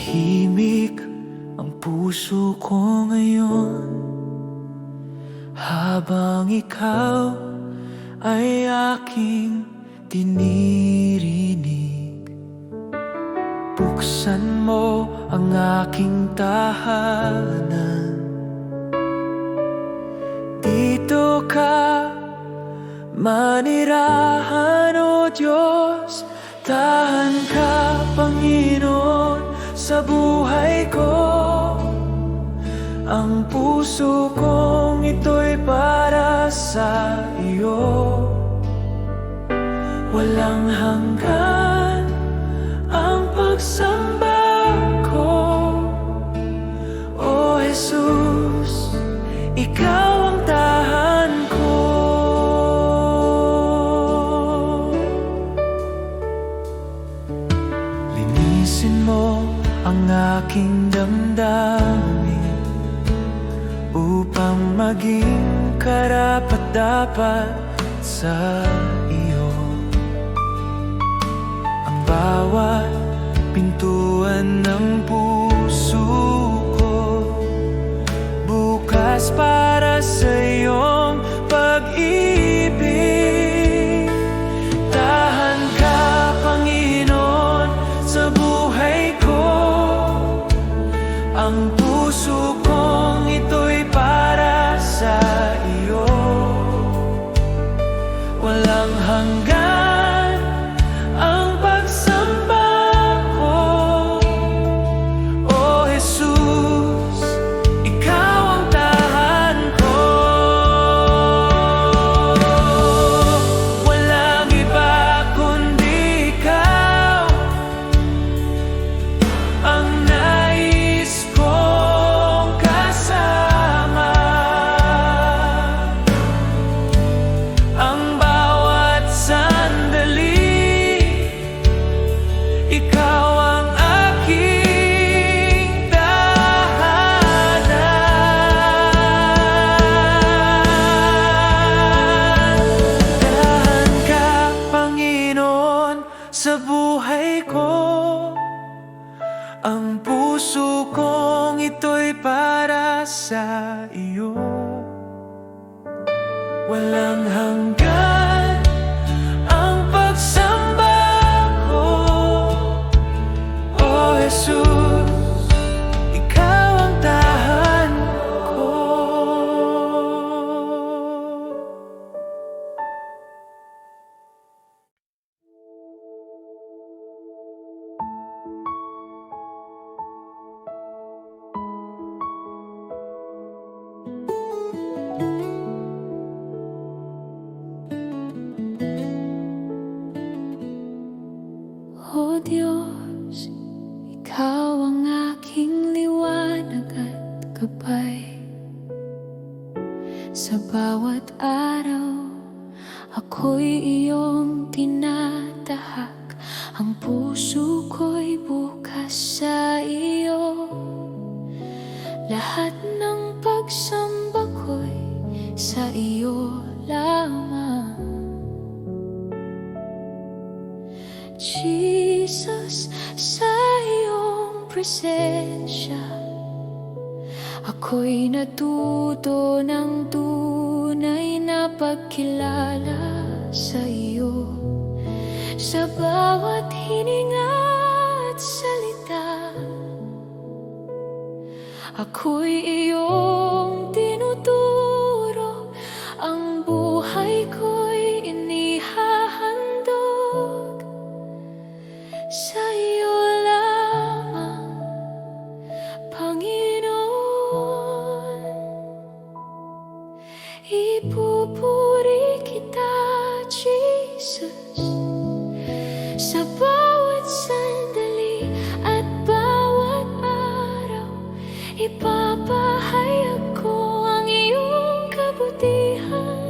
Tahimik ang puso ko ngayon habang ikaw ay aking tinirinig. Buksan mo ang aking tahanan, dito ka manirahan, o Diyos. Tahan ka, Panginoon, sa buhay ko. Ang puso kong ito'y para sa iyo. Walang hanggan ang pagsamba ko, O Jesus, ikaw ang tahan ko. Linisin mo ang aking damdamin upang maging karapat-dapat sa iyo. Ang bawat pintuan ng puso ko bukas para sa iyong pag-ibig. Tahan ka, Panginoon, sa buhay ko. Ang puso kong ito'y para sa iyo. Walang hanggan ang pagsamba ko, O Jesus, ikaw ang tahan ko. Walang iba kundi ikaw ang nais kong kasama. Ang bawat sandali, ikaw ang aking tahanan. Tahan ka, Panginoon, sa buhay ko. Ang puso kong ito'y para sa iyo. Walang hanggan ang pagsamba ko, O Jesus, ikaw ang tahan ko. O Diyos, ikaw ang aking liwanag at gabay. Sa bawat araw, ako'y iyong tinatahak. Ang puso ko'y bukas sa iyo. Lahat ng pagsamba ko'y sa iyo lamang. Jesus, sa iyong presensya, ako'y natuto ng tunay na pagkilala sa iyo. Sa bawat hininga at salita, ako'y iyong tinuturo. Ang buhay ko'y inihahandog sa iyo lamang, Panginoon. Ipupuri kita, Jesus, sa bawat sandali at bawat araw. Ipapahayag ko ang iyong kabutihan.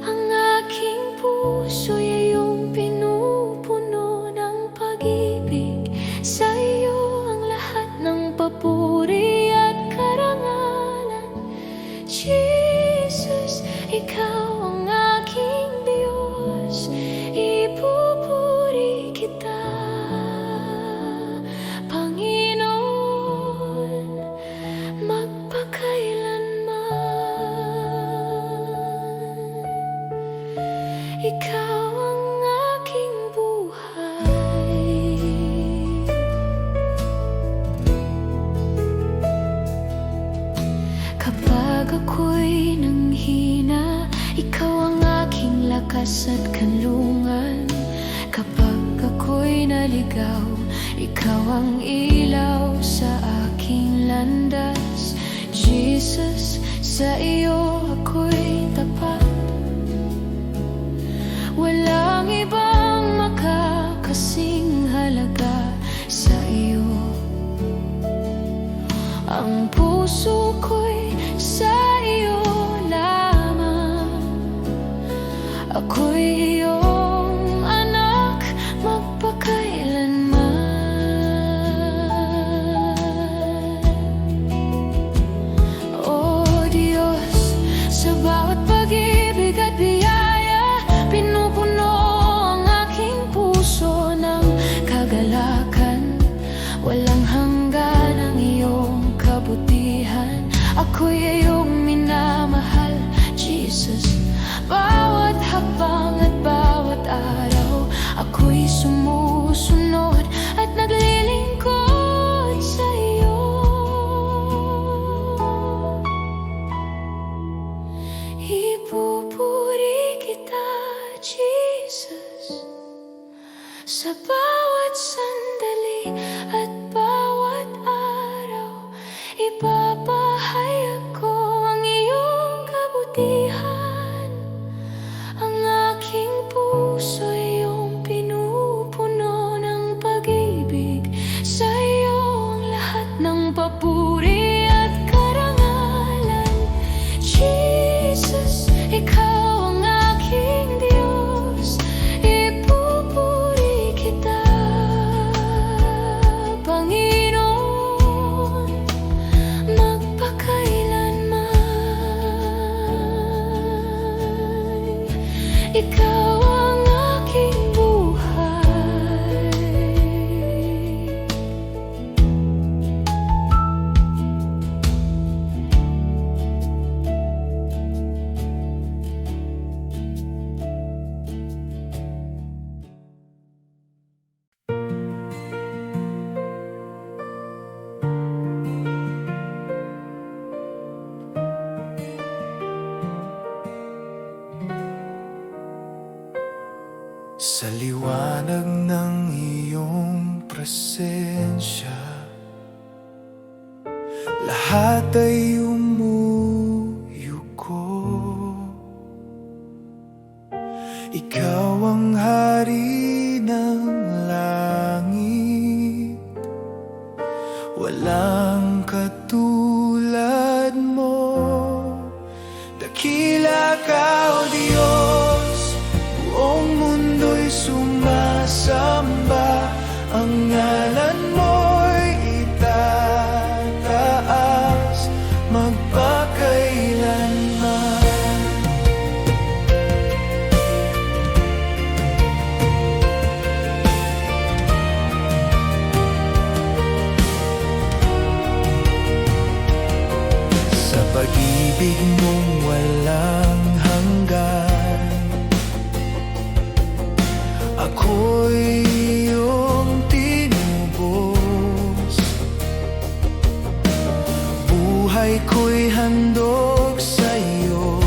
Ang aking puso'y iyong pinupuno ng pag-ibig. Sa iyo ang lahat ng papuri at karangalan. Jesus, ikaw ang aking Diyos. Ipupuri kita, Panginoon. ang ilaw sa aking landas. Jesus, sa iyo ako'y tapat. Walang ibang makakasing halaga sa iyo. Ang puso ko'y sa iyo lamang. Ako'y iyong anak magpakailanman. O Diyos, sa bawat pag-ibig at biyaya, pinupuno ang aking puso ng kagalakan. Walang hanggan ang iyong kabutihan. Ako'y iyong minamahal, Jesus. Bawat hakbang at bawat araw, ako'y sumusunod at naglilingkod sa iyo. Ipupuri kita, Jesus, sa bawat sandali at bawat araw. Ipapahayag ko ang iyong kabutihan. Ang aking puso iyong pinupuno ng pag-ibig. Sa iyo ang lahat ng papuri at karangalan. Jesus, ikaw ang aking Diyos. Ipupuri kita, Panginoon, magpakailanman. Ikaw ang aking buhay. Sa liwanag ng iyong presensya, lahat ay umuyuko. Ikaw ang hari ng langit, walang katulad mo. Dakila ka, O Diyos, buong mundo'y sumasamba. Ang ngalan mo'y itataas magpakailanman. Sa pag-ibig mong walang hanggan, ako'y iyong tinubos. Buhay ko'y handog sa iyo,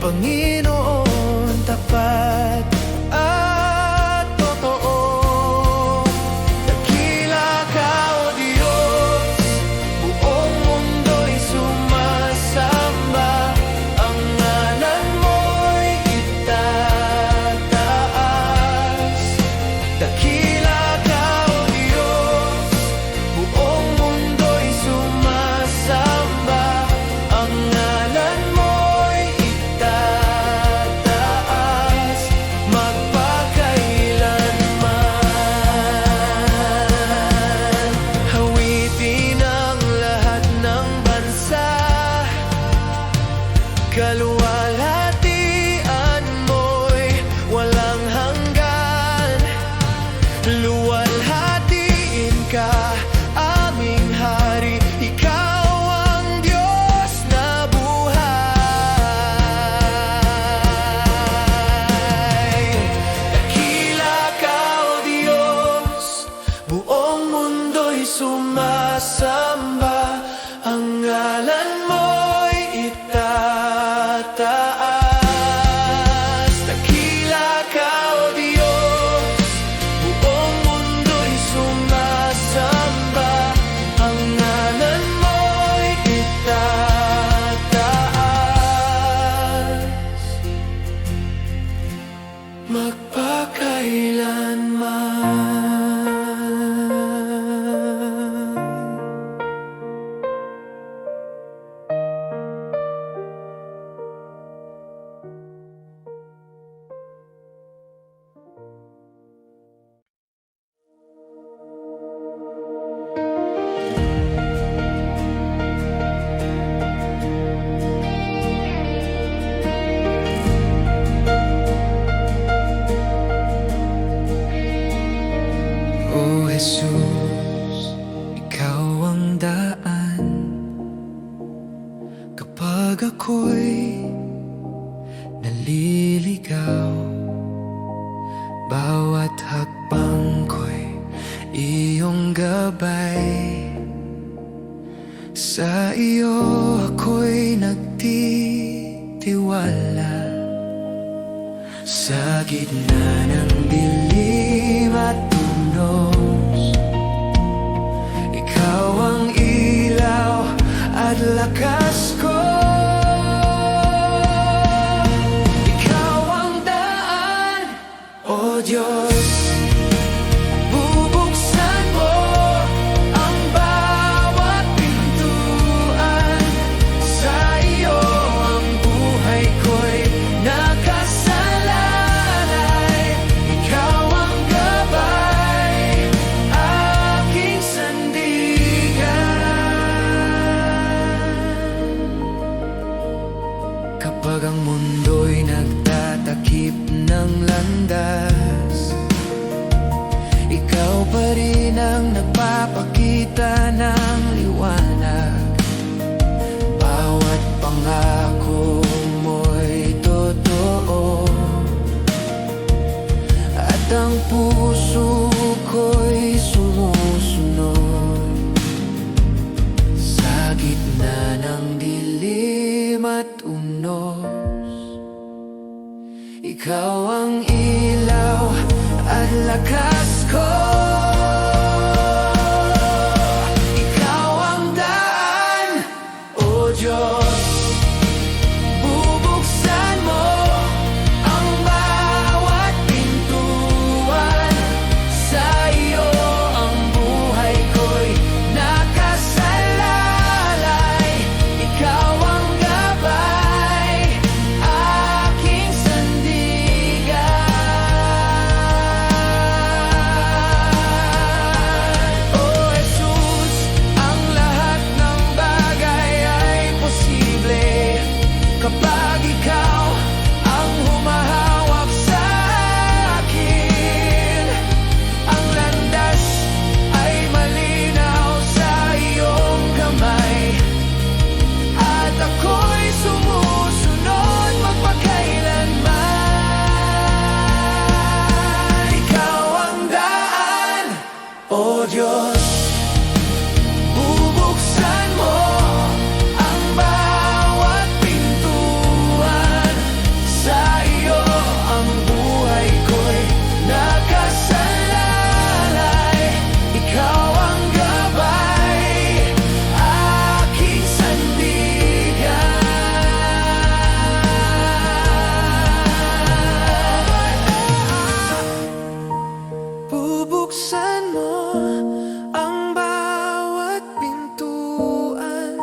Panginoon, tapat at totoo. Dakila ka, O Diyos, buong mundo'y sumasamba. Ang ngalan mo'y itataas. Dakila ka, O Diyos, buong mundo'y sumasamba. Ang ngalan mo'y itataas magpakailanman. Hawitin ang lahat ng bansa, kaluwalhatian mo'y walang hanggan. Luwalhatiin ka, aming hari. Ikaw ang Diyos na buhay. Dakila ka, O Diyos, buong mundo'y sumasamba. Ang ngalan mo'y itataas. Dakila ka, O Diyos, buong mundo'y sumasamba. Jesus, ikaw ang daan kapag ako'y naliligaw. Bawat hakbang ko'y iyong gabay. Sa iyo ako'y nagtitiwala. Sa gitna ng dilim at tunos, ikaw ang ilaw at lakas ko. Ikaw ang daan, O Diyos. Bubuksan mo ang bawat pintuan. Sa iyo ang buhay ko'y nakasalalay. Ikaw ang gabay, aking sandigan. Kapag ang mundo'y nagtatakip ng landas, ikaw pa rin ang nagpapakita ng liwanag. Bawat pangako mo'y totoo, at ang puso ko'y sumusunod. Sa gitna ng dilim at unos, ikaw ang ilaw at lakas ko. Ikaw ang daan, O Diyos. Bubuksan mo ang bawat pintuan. Sa iyo ang buhay ko'y nakasalalay. Ikaw ang gabay, aking sandigan. O Jesus, ang lahat ng bagay ay posible kapag ikaw ang humahawak sa akin. Ang landas ay malinaw sa iyong kamay, at ako'y sumusunod magpakailanman. Ikaw ang daan, O Diyos. Bubuksan mo ang bawat pintuan. Sa iyo ang buhay ko'y nakasalalay. Ikaw ang gabay, aking sandigan. Bubuksan mo ang bawat pintuan.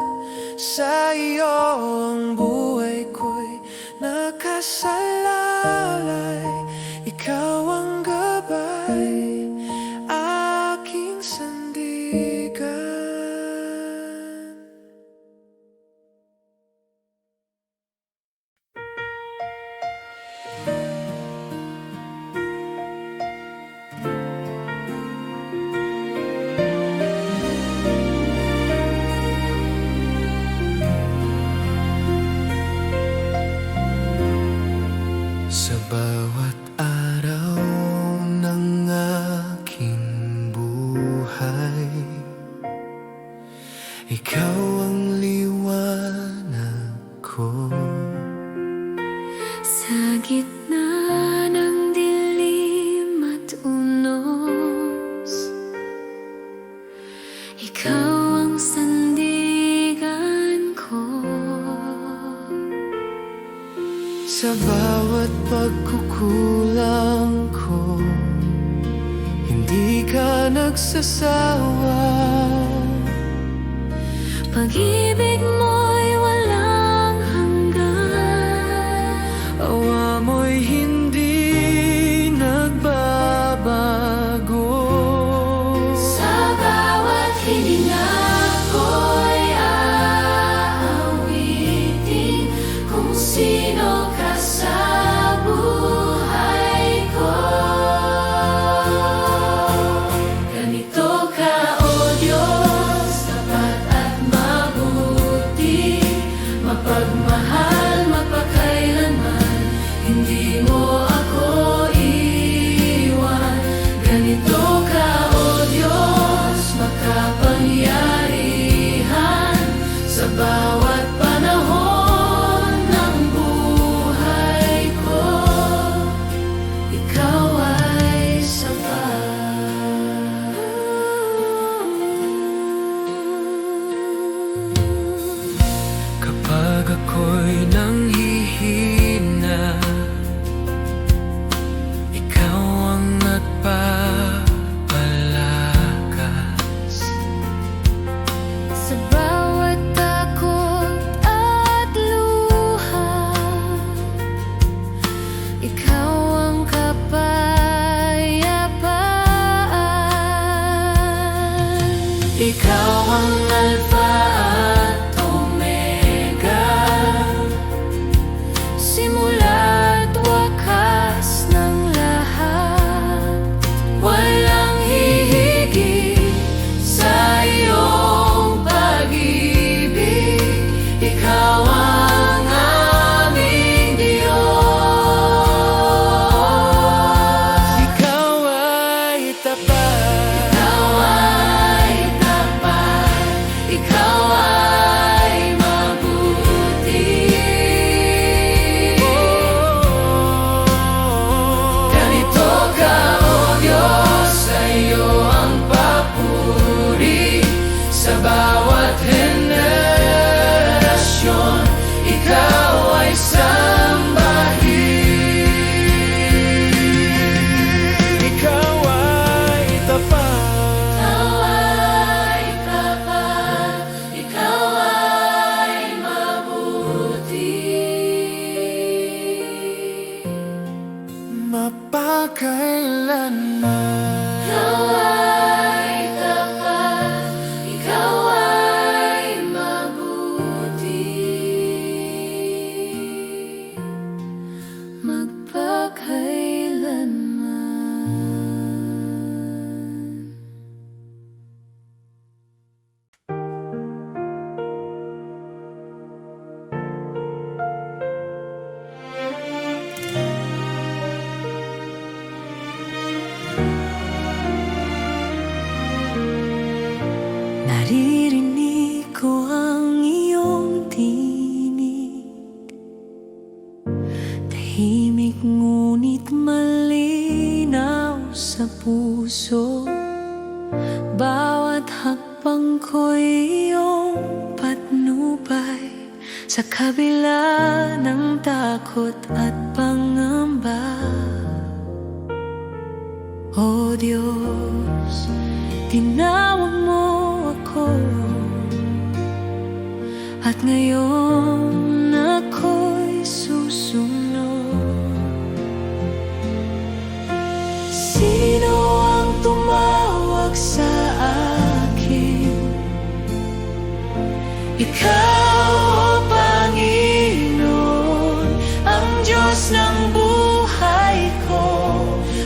Sa iyo ang buhay ko'y nakasalalay. Ikaw ang gabay, aking sandigan. Sa bawat araw ng aking buhay, ikaw ang liwanag ko. Sa gitna ng dilim at unos, ikaw ang sandigan ko. Sa bawat pagkukulang ko, hindi ka nagsasawa. Pag-ibig mo'y walang hanggan. Awa mo'y hindi nagbabago. Sa bawat hininga ko'y aawitin kung sino ka sa buhay ko. Ganito Ikaw ang Alpha at Omega, simula't wakas ng lahat. Walang hihigit sa iyong pag-ibig. Ikaw ang aming Diyos. Ikaw ay tapat. Ikaw ay tapat. Ikaw ay mabuti. Ganito ka, O Diyos, sa iyo ang papuri. Sa bawat henerasyon, ikaw ay sambahin. Ikaw ay tapat. Ikaw ay tapat, ikaw ay mabuti. Mapakailanman. Ikaw ay tapat, ikaw ay mabuti. Magpakailanman. Naririnig ko ang iyong tinig, tahimik ngunit malinaw sa puso. Bawat hakbang ko'y iyong patnubay, sa kabila ng takot at pangamba. O Diyos, tinawag mo ako, at ngayon ako'y susunod. Sino ang tumawag sa akin? Ikaw, O Panginoon, ang Diyos ng buhay ko.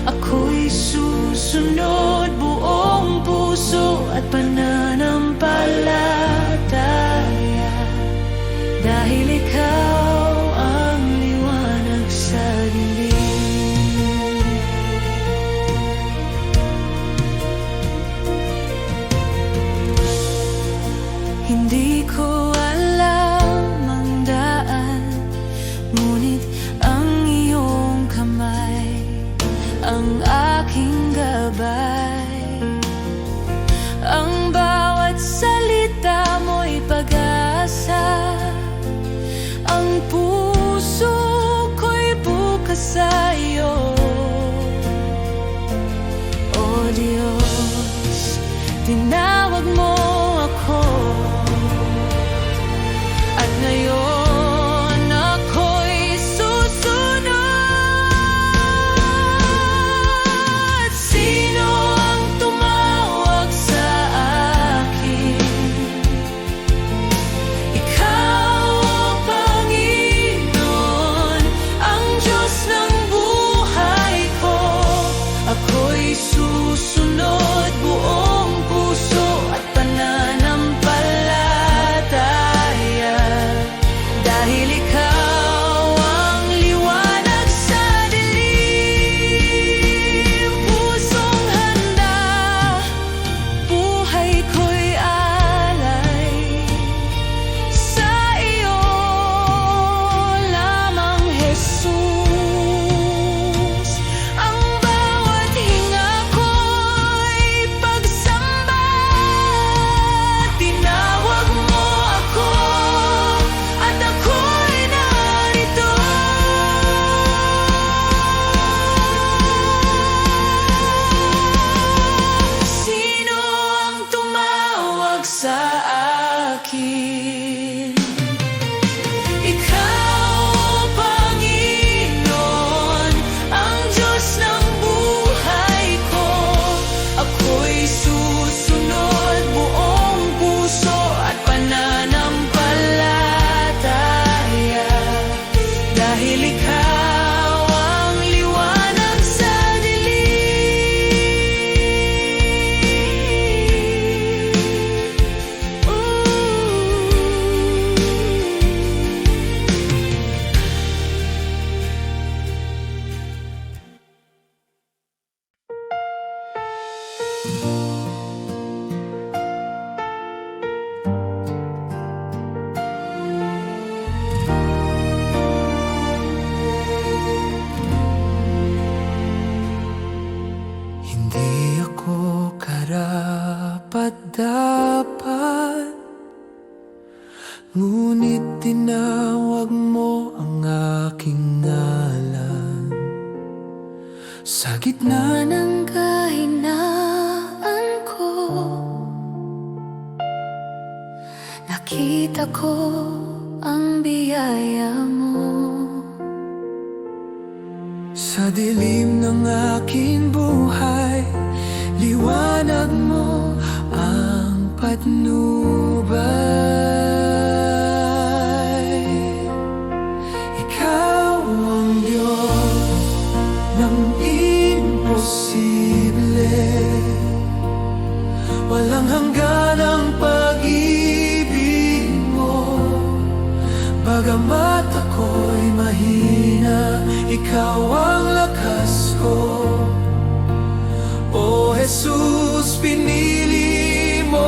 Ako'y susunod buong puso at pananampalataya, dahil ikaw ang liwanag sa dilim. Hindi ko alam ang daan, ngunit ang iyong kamay ang aking gabay. Ang bawat salita mo'y pag-asa, ang puso ko'y bukas sa iyo. O Diyos, tinawag mo ako, at ngayon ako'y susunod. Sino ang tumawag sa akin? Ikaw, O Panginoon, ang Diyos ng buhay ko. Ako'y susunod buong puso karapat-dapat, ngunit tinawag mo ang aking ngalan. Sa gitna ng kahinaan ko, nakita ko ang biyaya mo. sa dilim ng aking buhay, liwanag mo ang patnubay. Ikaw ang Diyos ng imposible, walang hanggan ang pag-ibig mo. Bagamat ako'y mahina, ikaw ang lakas ko. O Jesus, pinili mo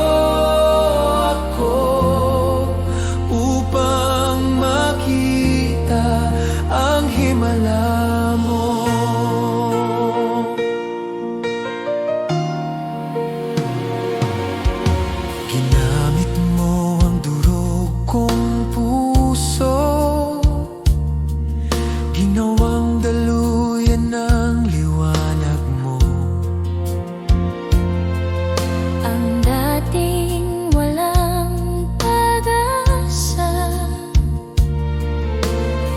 ako upang makita ang himala mo. Ginamit mo ang durog kong puso, ginawang daluyan ng liwanag mo. Ang dating walang pag-asa,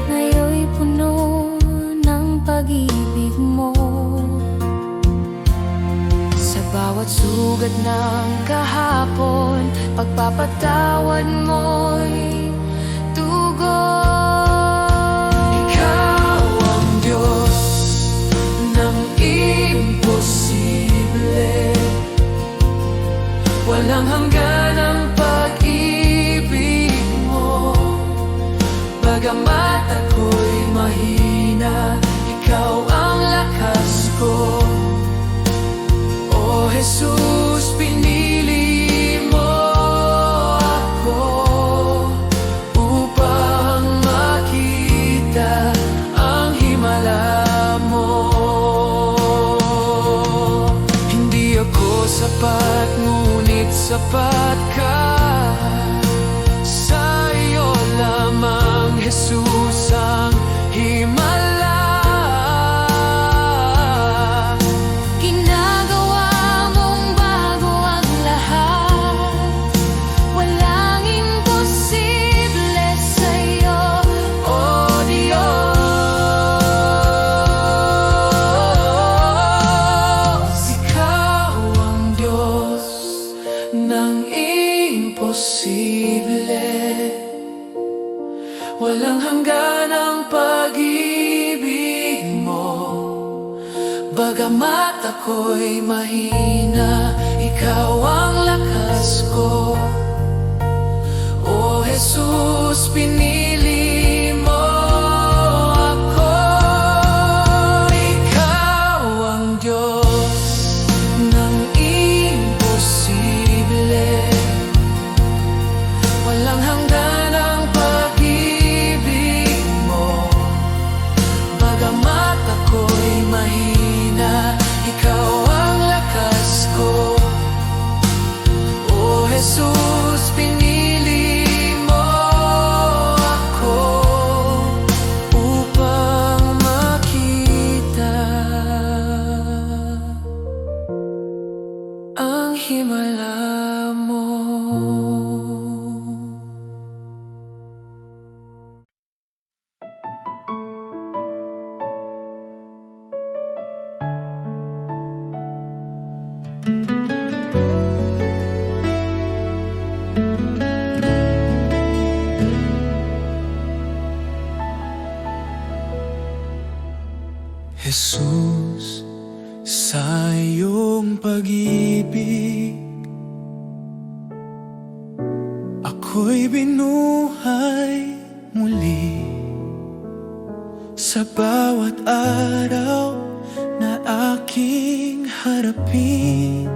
ngayon'y puno ng pag-ibig mo. Sa bawat sugat ng kahapon, pagpapatawad mo'y tugon. Ikaw ang Diyos ng imposible, walang hanggan ang pag-ibig mo. Bagamat ako'y mahina, ikaw ang lakas ko. O Jesus, pinili mo ako upang makita ang himala mo. Hindi ako sapat, ngunit sapat ka. Sa iyo lamang, Jesus, ang himala. Ginagawa mong bago ang lahat, walang imposible sa'yo, O Diyos, ikaw ang Diyos ng imposible, walang hanggan ang pag-ibig mo. Bagamat ako'y mahina, ikaw ang lakas ko. O Jesus, pinili mo ako. Ikaw ang Diyos ng imposible, walang hanggan ang pag-ibig mo. Bagamat ako'y mahina, ikaw ang lakas ko. O Jesus, pinili mo ako upang makita ang himala mo. Jesus, sa iyong pag-ibig, ako'y binuhay muli. Sa bawat araw na aking harapin,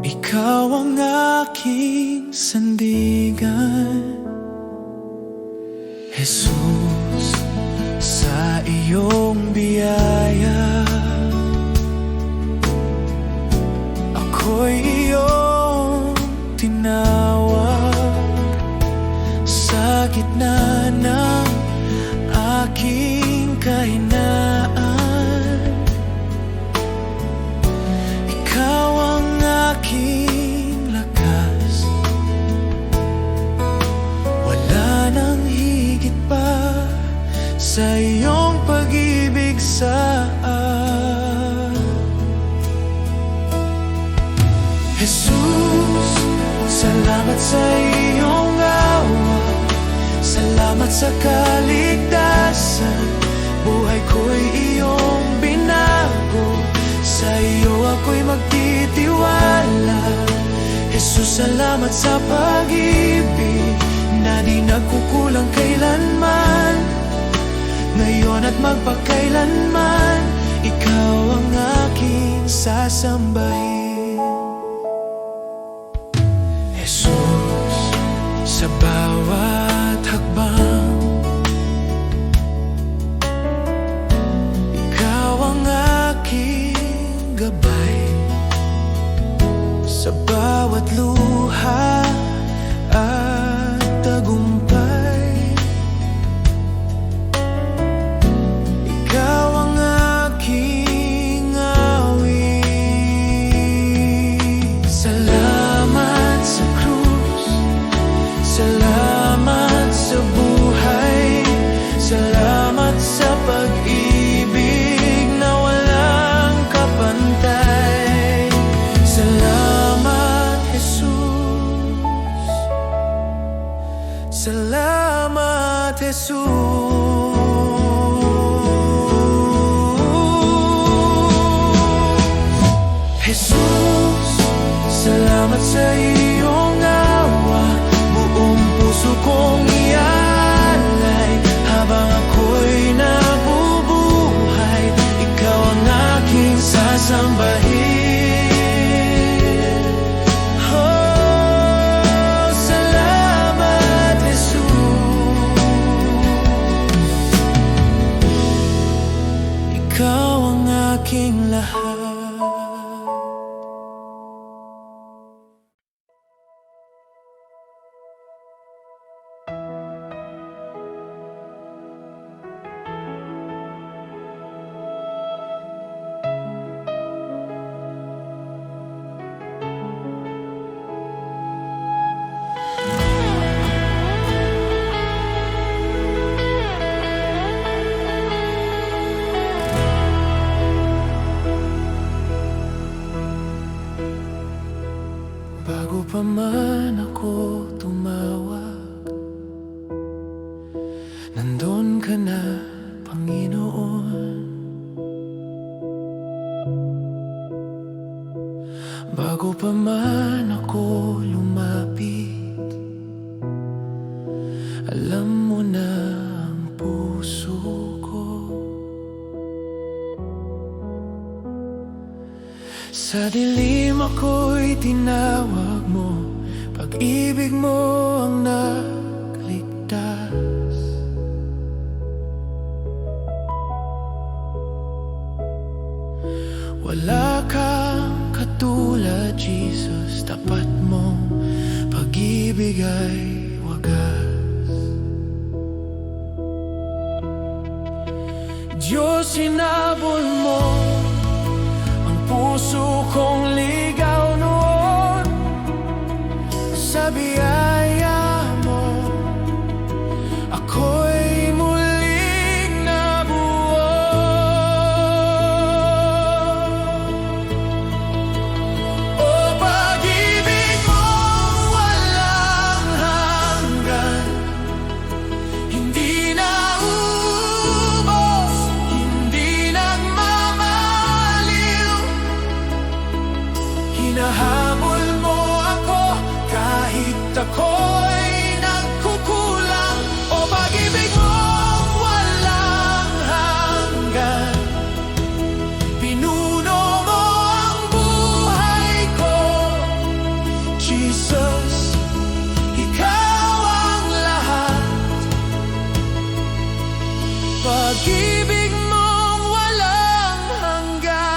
ikaw ang aking sandigan. Jesus, sa iyong biyaya, ako'y iyong tinawag sa gitna ng aking kahinaan. Ikaw ang aking lakas, wala nang higit pa sa iyong pag-ibig sa Jesus, salamat sa iyong awa, salamat sa kaligtasan. Buhay ko'y iyong binago, sa iyo ako'y magtitiwala. Jesus, salamat sa pag-ibig na di nagkukulang kailanman, ngayon at magpakailanman. Ikaw ang aking sasambahin. Jesus, sa bawat hakbang, ikaw ang aking gabay. Sa bawat luha at tagumpay, ikaw ang aking awit. Salamat sa krus, salamat sa buhay, salamat sa pag-ibig na walang kapantay. Salamat, Jesus. Salamat, Jesus. Jesus, salamat sa iyong awa, buong puso kong ialay. Habang ako'y nabubuhay, ikaw ang aking sasambahin. Oh, salamat, Jesus. Ikaw ang aking lahat. Bago pa man ako tumawag, nandun ka na, Panginoon. Bago pa man ako lumapit, alam mo na ang puso ko. Sa dilim ako'y tinawag mo, pag-ibig mo ang nagligtas. Wala kang katulad, Jesus, tapat mong pag-ibig ay wagas. Diyos, hinabol mo ang puso kong ligaw noon. Sa biyaya mo, ako'y muling nabuo. O pag-ibig mo walang hanggan, hindi na ubos, hindi nagmamaliw. Hinahabol mo ako kahit ako'y nagkukulang. O pag-ibig mo walang hanggan, pinuno mo ang buhay ko. Jesus, ikaw ang lahat. Pag-ibig mong walang hanggan.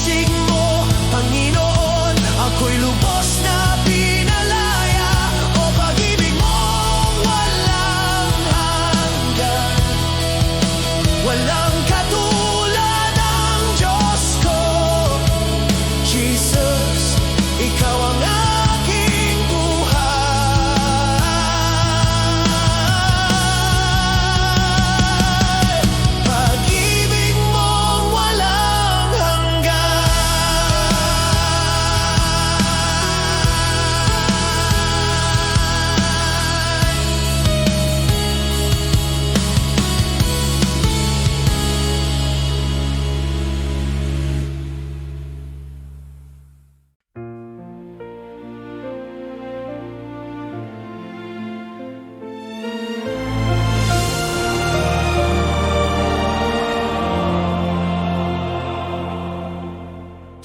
pag-ibig mo, Panginoon, ako'y lubos na pinalaya. O pag-ibig mo, walang hanggan, walang katulad ang Diyos ko. Jesus, ikaw ang aking buhay. Pag-ibig mong walang hanggan.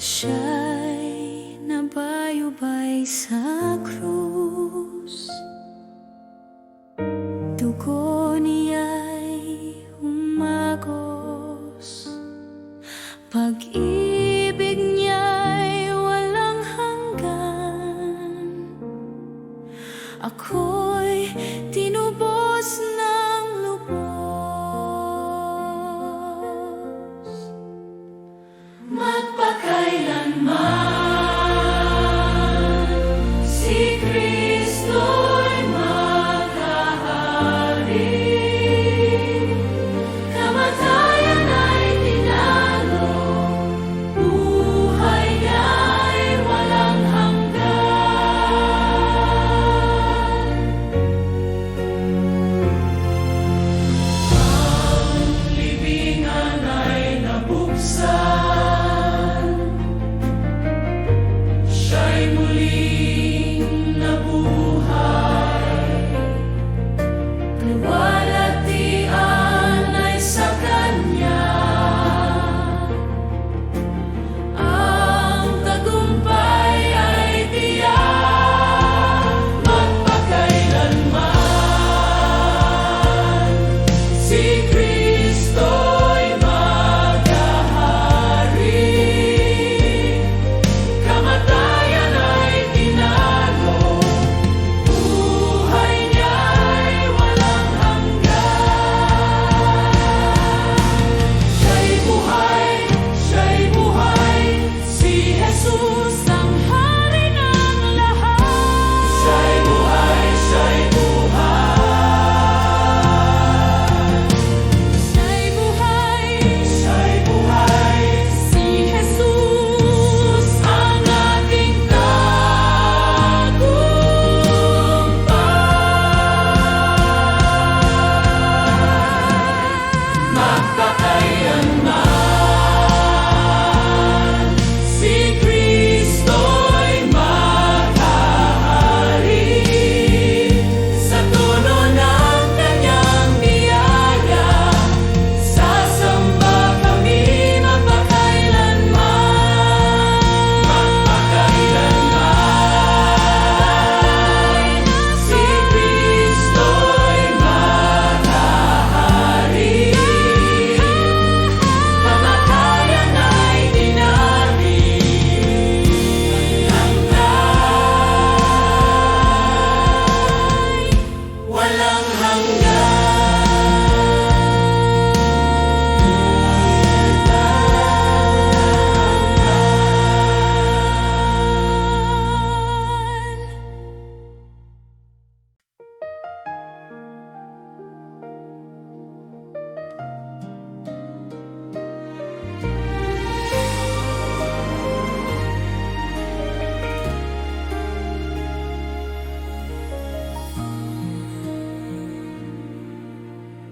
Siya'y nabayubay sa krus, dugo niya'y umagos, pag-ibig niya'y walang hanggan. Ako'y tinubos ng lubos, magpakailanman si Kristo'y maghahari. Kamatayan ay tinalo, buhay niya'y walang hanggan. Ang libingan ay nabuksan, siya'y muling nabuhay. Luwalhatian ay sa Kanya, ang tagumpay ay tiyak. Magpakailanman si Kristo'y maghahari. Kamatayan ay tinalo, buhay niya'y walang hanggan. Siya'y buhay, si Jesus ang hari ng lahat. Siya'y buhay, siya'y buhay, si Jesus ang ating tagumpay. Magpakailanman si Kristo'y maghahari. Sa tono ng Kanyang biyaya, sasamba kami magpakailanman. Magpakailanman si Kristo'y maghahari. Kamatayan ay dinaring, hanggan, walang hanggan.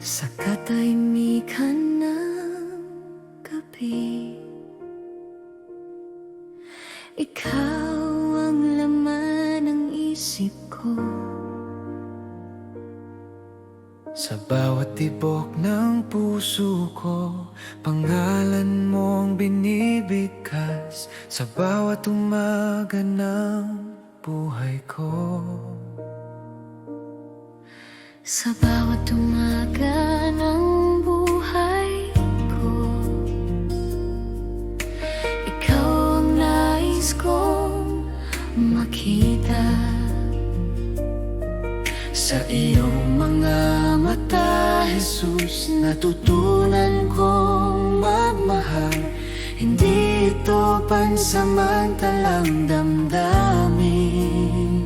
Sa katahimikan ng gabi, ikaw ang laman ng isip ko. Sa bawat tibok ng puso ko, pangalan mong binibigkas. Sa bawat umaga ng buhay ko, Sa bawat umaga ng buhay ko, ikaw makita. Sa iyong mga mata, Jesus, natutunan kong magmahal. Hindi ito pansamantalang damdamin.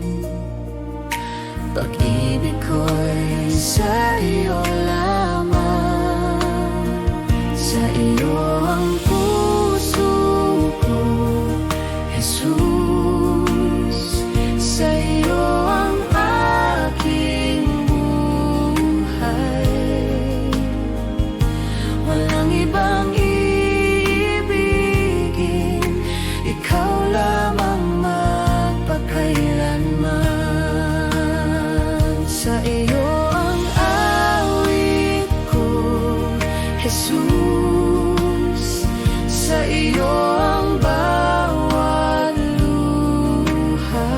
Pag-ibig ko'y sa iyo lamang. Sa iyo ang puso ko, Jesus. Sa iyo ang aking buhay. Walang ibang iibigin, ikaw lamang magpakailanman. Sa iyo ang awit ko, Jesus. Sa iyo ang bawat luha.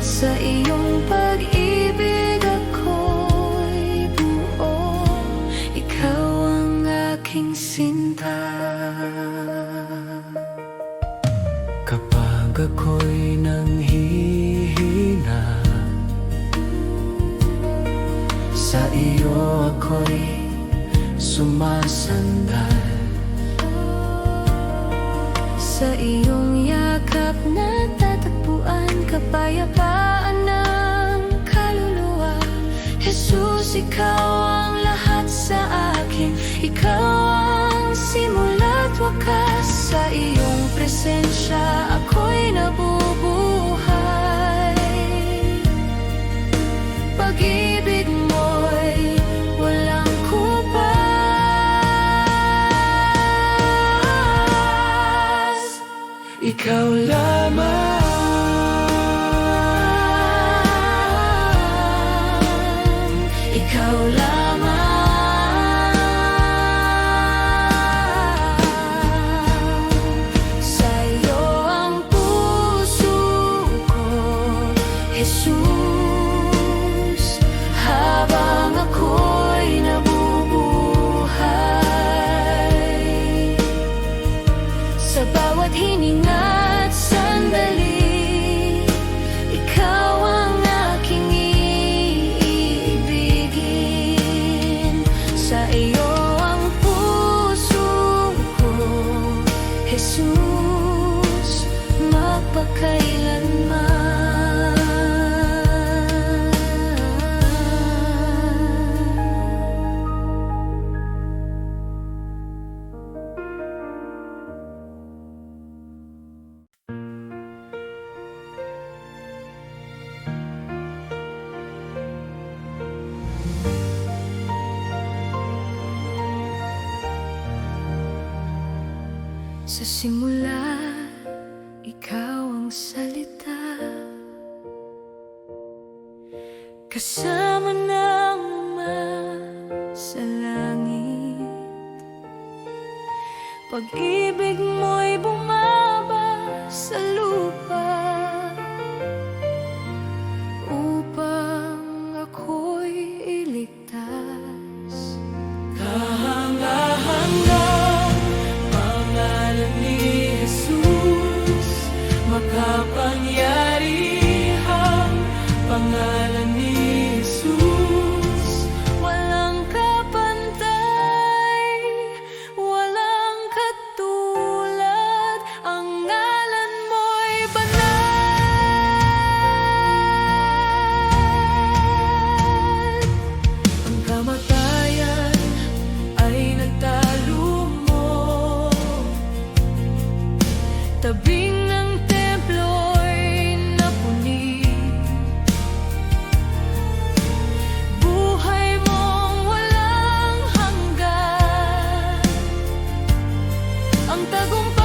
Sa iyong pag-ibig ako'y buo. Ikaw ang aking sinta. Kapag ako'y nanghihina, sa iyo ako'y sumasandal. Sa iyong yakap natatagpuan kapayapaan ng kaluluwa. Jesus, ikaw ang lahat sa akin. Ikaw ang simula't wakas. Sa iyong presensya ako'y nabubuhay. Pag-ibig mo'y walang kupas. Ikaw lamang. Ikaw lamang. Sa iyo ang puso ko, Jesus. Habang ako'y nabubuhay, Sa bawat hininga't sandali, ikaw ang aking iibigin. Sa iyo ang puso ko, Jesus, magpakailanman. Sa simula, ikaw ang salita, kasama ng Ama sa langit. Pag-ibig mo'y bumaba sa lupa upang ako'y iligtas. kahanga-hanga pangalan ni Jesus. Makapangyarihang pangalan ni Jesus. Walang kapantay, walang katulad. Ang ngalan mo'y banal. Ang kamatayan ay nagtalo mo. Tabing ng templo'y napuni. Buhay mong walang hanggan. Ang tagumpay